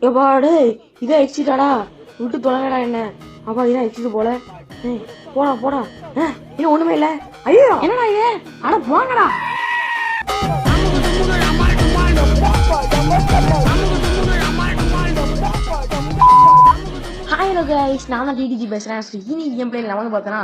எப்பாடு இதான் எக்ஸிட்டாடா விட்டு தொலைங்கடா என்ன அப்பா இதான் எக்ஸிட் போல போடா போடா இது ஒண்ணுமே இல்ல ஐயோ என்னடா இது அட போங்கடா ஹாய் ஹலோ கைஸ் நான் தான் டிடிஜி பேசுறேன். இனி கேம் பிளேல நான் வந்து பார்த்தேன்னா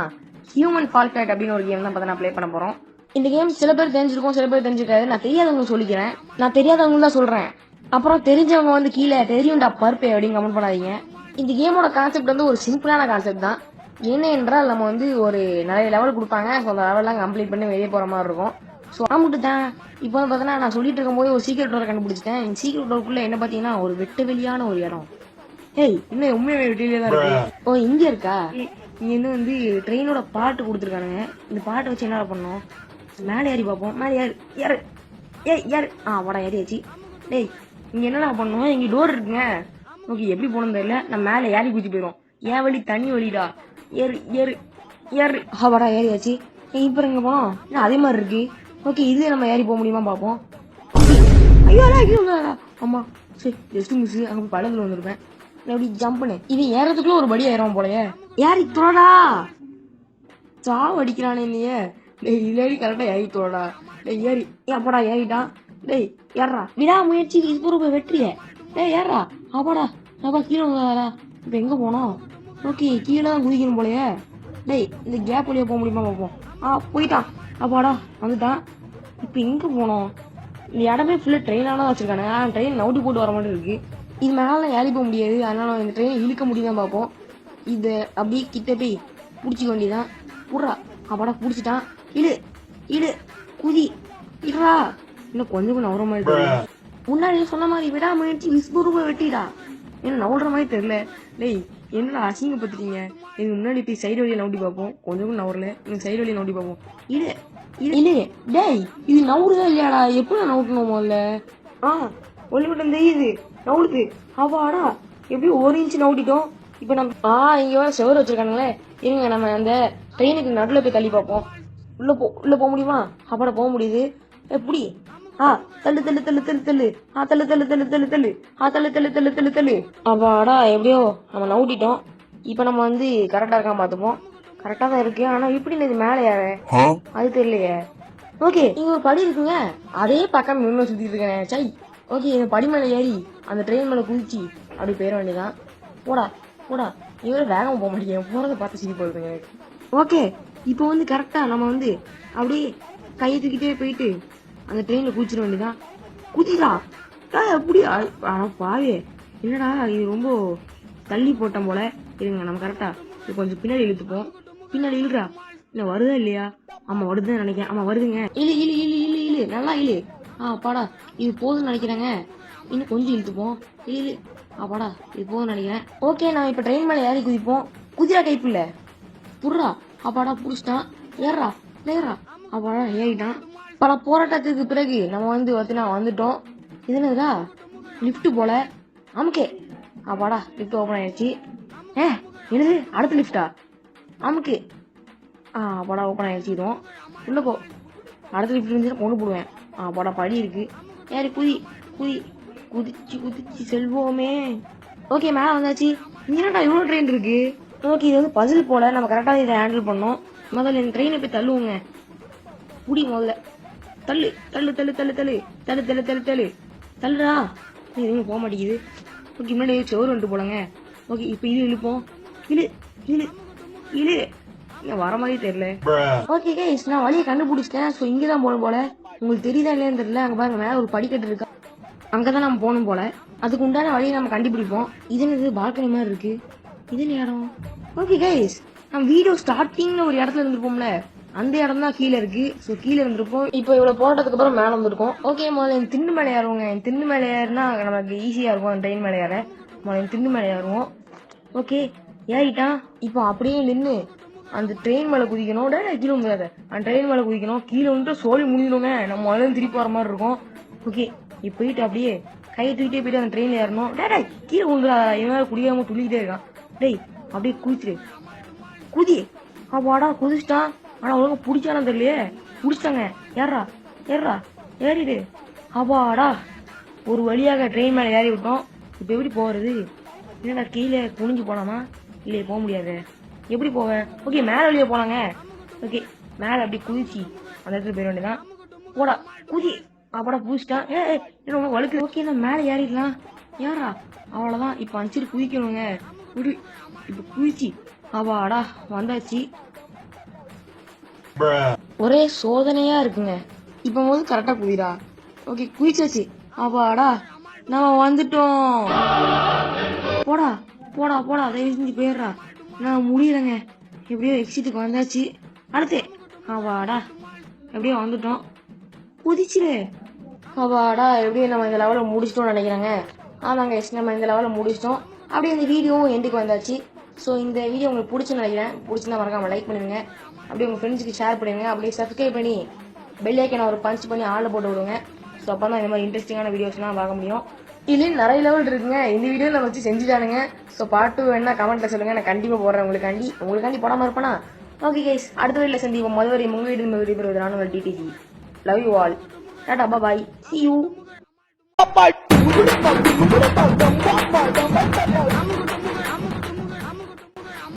ஹியூமன் ஃபால் ஃபைட் அப்படின்னு ஒரு கேம் தான் பார்த்தா ப்ளே பண்ண போறோம். இந்த கேம் சில பேர் தெரிஞ்சிருக்கும், சில பேர் தெரிஞ்சிருக்காது. நான் தெரியாதவங்க சொல்லிக்கிறேன், நான் தெரியாதவங்க தான் சொல்றேன். அப்புறம் தெரிஞ்சவங்க வந்து கீழே தெரியும்டா பருப்பே அப்படின்னு கமெண்ட் பண்ணாதீங்க. இந்த கேமோட கான்செப்ட் வந்து ஒரு சிம்பிளான கான்செப்ட் தான். என்ன என்றால் நம்ம வந்து ஒரு நிறைய லெவல் கொடுப்பாங்க. ஸோ அந்த லெவல்லாம் கம்ப்ளீட் பண்ணி வெளியே போற மாதிரி இருக்கும். ஸோ ஆமாட்டு தான் இப்போ வந்து பார்த்தீங்கன்னா நான் சொல்லிட்டு இருக்கும்போது ஒரு சீக்ரெட் டோரை கண்டுபிடிச்சிட்டேன். இந்த சீக்ரெட் டோருக்குள்ள என்ன பார்த்தீங்கன்னா ஒரு வெட்ட வெளியான ஒரு இடம். ஏய் இன்னும் உண்மையாவே வெட்டிலே தான் இருக்கு. ஓ இங்க இருக்கா? இங்க இன்னும் வந்து ட்ரெயினோட பாட்டு கொடுத்துருக்கானுங்க. இந்த பாட்டை வச்சு என்ன பண்ணோம்? மேலே ஏறி பார்ப்போம். மேலே ஏறு ஏறு ஏய் ஏறு வாடா ஏறியாச்சு. டேய் இங்க என்னடா பண்ணோம்? இங்க டோர் இருக்குங்க. ஓகே எப்படி போகணும் தெரியல. நம்ம மேலே ஏறி குதிச்சு போயிடும். ஏன் வழி தனி வழிடா. ஏறு ஏறு ஏறு வாடா ஏறியாச்சு. இப்போ இங்க போனோம் ஏன்னா அதே மாதிரி இருக்கு. ஓகே இது நம்ம ஏறி போக முடியுமா பார்ப்போம். ஐயோ ஐயோ ஆமா சரி ஜஸ்ட் மிஸ். அங்கே போய் பழத்துல வந்துருப்பேன். எப்படி ஜம்ப் பண்ணு. இது ஏறதுக்குள்ள ஒரு படி ஏறும் போலயே. ஏறி தோடா சாவ அடிக்கிறானே இல்லையே. டேய் இல்லடி கரெக்டா ஏறி தோடா. டேய் ஏறி அப்படா ஏறிட்டான். டேய் ஏறா விடா முயற்சி இது போய் வெற்றிய. டேய் ஏறா அப்படா அப்பா கீழே வந்தாடா. இப்போ எங்க போனோம்? ஓகே கீழே தான் குதிக்கணும் போலயே. டேய் இந்த கேப் வழியா போக முடியுமா பார்ப்போம். போயிட்டான் அப்பாடா வந்துட்டான். இப்போ எங்க போனோம்? இந்த இடமே ஃபுல்லா ட்ரெயினால வச்சிருக்கானுங்க. ஆனால் ட்ரெயின் நவுட்டி போட்டு வர மாதிரி இருக்கு. இது மேலே ஏறி போக முடியாது. அதனால இந்த ட்ரெயினை இழுக்க முடியுதான் பார்ப்போம். இதை அப்படியே கிட்ட போய் பிடிச்சிக்க வேண்டியதான். புட்றா அப்பாடா பிடிச்சிட்டான். இழு இழு குதி இடுறா. இன்னும் கொஞ்சம் கூட நவுற மாதிரி தெரியல. முன்னாடி சொன்ன மாதிரி விடா முயற்சி விஸ்வரூப வெட்டிடா. என்ன நவுற மாதிரி தெரியல. டேய் என்னடா அசிங்கப்பத்துட்டீங்க. எனக்கு முன்னாடி போய் சைடு வழியை நவுட்டி பார்ப்போம். கொஞ்சம் கூட நவுறல. எனக்கு சைடு வழியை நவுட்டி பார்ப்போம். இழு இழு டேய் இது நவுறுதா இல்லையாடா? எப்படி நவுட்டணும் முதல்ல? ஒளிவிட்டம் தெரியுது நவுடுது. அவாடா எப்படியும் 1 இன்ச்சு நவுட்டிட்டோம். இப்போ நம்ம இங்க வேற செவரு வச்சிருக்கானுங்களே. இருங்க நம்ம அந்த ட்ரெயினுக்கு நடுவில் போய் தள்ளி பார்ப்போம். உள்ள போக முடியுமா? அப்பாட போக முடியுது. எப்படி தள்ளு தள்ளு தள்ளு தள்ளு தள்ளு தள்ளு தள்ளு தள்ளு தள்ளு தள்ளு தள்ளு தள்ளு தள்ளு தள்ளு தள்ளு அப்பாடா எப்படியோ நம்ம நவுட்டிட்டோம். இப்போ நம்ம வந்து கரெக்டா இருக்கான் பார்த்துப்போம். கரெக்டா தான் இருக்கு. ஆனா இப்படி இது மேலே யாரு அது தெரியலையே. ஓகே இங்க ஒரு படி இருக்குங்க. அதே பக்கம் இன்னும் சுத்திட்டு இருக்கேன். சை ஓகே இந்த படி மேலே ஏறி அந்த ட்ரெயின் மேலே குதிச்சு அப்படி போயிட வேண்டியதான். போடா போடா இவரை வேகமாக போக மாட்டேங்க. போறதை பார்த்து சிரி போடுதுங்க எனக்கு. ஓகே இப்போ வந்து கரெக்டா நம்ம வந்து அப்படியே கையை தூக்கிட்டே போயிட்டு அந்த ட்ரெயினில் குதிச்சிட வேண்டியதான். குதிடா எப்படி பாவே என்னடா இது ரொம்ப தள்ளி போட்டோம் போல. இருங்க நம்ம கரெக்டா இது கொஞ்சம் பின்னாடி இழுத்துப்போம். பின்னாடி இழுறா இல்லை வருதா இல்லையா? ஆமா வருதுன்னு நினைக்கிறேன். ஆமா வருதுங்க. இழு இழு இழு இழு இழு நல்லா இழு. பாடா இது போதும்னு நினைக்கிறாங்க. இன்னும் கொஞ்சம் இழுத்துப்போம். இழு பாடா இது போதும்னு நினைக்கிறேன். ஓகே நான் இப்போ ட்ரெயின் மேலே ஏறி குதிப்போம். குதிரா கைப்பு இல்லை புட்றா அப்பாடா புடிச்சிட்டான். ஏறா ஏறா அப்பாடா ஏறிட்டான். பல போராட்டத்துக்கு பிறகு நம்ம வந்து வந்துட்டோம். இது என்னதுடா லிஃப்ட் போல. ஆமுக்கே அப்பாடா லிஃப்ட் ஓப்பன் ஆயிடுச்சு. என்னது அடுத்த லிஃப்டா? ஆமுக்கு அப்பாடா ஓப்பன் ஆயிடுச்சு. இதுவும் உள்ள போ. அடுத்த லிஃப்ட் இருந்து கொண்டு போடுவேன். அப்பாடா படி இருக்கு. ஏறி குதி குதி குதிச்சு குதிச்சு செல்வோமே. ஓகே மேலே வந்தாச்சு. இங்கடா இவ்வளோ ட்ரெயின் இருக்கு. ஓகே இது வந்து பசில் போல. நம்ம கரெக்டாக இதை ஹேண்டில் பண்ணோம். முதல்ல இந்த ட்ரெயினை போய் தள்ளுவோங்க. புடி முதல்ல தள்ளு தள்ளு தள்ளு தள்ளு தள்ளு தள்ளு தள்ளு தள்ளு தள்ளு தள்ளுடா. எதுவும் போக மாட்டேங்குது. ஓகே முன்னாடி சோறு வந்துட்டு போலங்க. ஓகே இப்போ இது இழுப்போம். இழு இழு இழு வர மாதிரி தெரியல. ஓகே கைஸ் நான் வழியை கண்டுபிடிச்சிட்டேன். ஸோ இங்கே தான் போகணும் போல. உங்களுக்கு தெரியுதா இல்லையான்னு தெரியல. அங்கே பாருங்க மேலே ஒரு படிக்கட்டு இருக்கா. அங்கதான் நம்ம போகணும் போல. அதுக்கு உண்டான வழியை நம்ம கண்டுபிடிப்போம். இது என்னது பால்கனி மாதிரி இருக்கு. இது இடம். ஓகே கைஸ் நம்ம வீடியோ ஸ்டார்டிங்ல ஒரு இடத்துல இருந்திருப்போம்ல அந்த இடம் தான் கீழே இருக்கு. ஸோ கீழே இருந்திருப்போம். இப்போ இவ்வளவு போட்டதுக்கு அப்புறம் மேலே வந்திருக்கோம். ஓகே முதல்ல என் திண்டு மேலே ஏறுவோங்க. என் திண்டு மேலே ஏறுனா நமக்கு ஈஸியா இருக்கும். அந்த ட்ரெயின் மேலே ஏற முதல்ல என் திண்டு மேலே ஏறுவோம். ஓகே ஏறிட்டான். இப்போ அப்படியே நின்று அந்த ட்ரெயின் மேலே குதிக்கணும். கீழே முடியாது. அந்த ட்ரெயின் மேலே குதிக்கணும். கீழே வந்துட்டு சோழி முடியணுங்க. நம்ம முதல்ல திருப்பி வர மாதிரி இருக்கும். ஓகே இப்போ போயிட்டு அப்படியே கையை தூக்கிட்டே போயிட்டு அந்த ட்ரெயின்ல ஏறணும். டேய் கீழே கொண்டுடா. இவன் குடிக்காம துள்ளிக்கிட்டே இருக்கான். டேய் அப்படியே குதிச்சிரு குதி அப்பாடா குதிச்சிட்டான். ஆனா ஒழுங்கா பிடிச்சானு தெரியலையே. பிடிச்சிட்டாங்க. ஏறா ஏறா ஏறிடு அப்பாடா ஒரு வழியாக ட்ரெயின் மேலே ஏறி விட்டோம். இப்போ எப்படி போகிறது? என்னடா கீழே குனிஞ்சு போகலாமா? இல்லையே போக முடியாது. எப்படி போவேன்? ஓகே மேலே வழியே போனாங்க. ஓகே மேலே அப்படி குதிச்சு அந்த இடத்துல போயிட வேண்டியதான். போடா குதி. அப்படா பூச்சிட்டான். ரொம்ப வழுக்கு. ஓகே நான் மேலே ஏறிடலாம். யாரா அவ்வளோதான். இப்போ அனுப்பிச்சிட்டு குதிக்கணுங்க. விடு இப்போ குதிச்சு அவாடா வந்தாச்சு. ஒரே சோதனையா இருக்குங்க. இப்போ போது கரெக்டாக குதிடா. ஓகே குதிச்சாச்சு. அவாடா நம்ம வந்துட்டோம். போடா போடா போடா தயவு செஞ்சு போயிடுறா. நான் முடியலைங்க. எப்படியோ எக்ஸிட்டுக்கு வந்தாச்சு. அடுத்து அவாடா எப்படியோ வந்துட்டோம். குதிச்சிரு. அவாடா எப்படியோ நம்ம இந்த லெவலில் முடிச்சிட்டோம்னு நினைக்கிறேங்க. ஆமாங்க எஸ் நம்ம இந்த லெவலில் முடிச்சிட்டோம். அப்படியே இந்த வீடியோவும் எண்டுக்கு வந்தாச்சு. ஸோ இந்த வீடியோ உங்களுக்கு பிடிச்சுன்னு நினைக்கிறேன். பிடிச்சிருந்தா மறக்காமல் லைக் பண்ணுங்க. அப்படியே உங்கள் ஃப்ரெண்ட்ஸுக்கு ஷேர் பண்ணுங்க. அப்படியே சப்ஸ்கிரைப் பண்ணி பெல் ஐக்கனை ஒரு பஞ்ச் பண்ணி ஆளில் போட்டு விடுங்க. ஸோ அப்போ தான் இந்த மாதிரி இன்ட்ரெஸ்டிங்கான வீடியோஸ்லாம் பார்க்க முடியும். இதுலேயும் நிறைய லெவல் இருக்குங்க. இந்த வீடியோ நம்ம வச்சு செஞ்சுட்டானுங்க. ஸோ பார்ட் 2 வேணா கமெண்ட்டில் சொல்லுங்கள். நான் கண்டிப்பாக போடுறேன் உங்களுக்காண்டி போடாமல் இருப்பேனா? ஓகே கைஸ் அடுத்த வீடியோவில் சந்திப்போம். மதுவரை உங்கள் வீடு நான் உங்கள் DDG. Love you all. Tata bye. See you.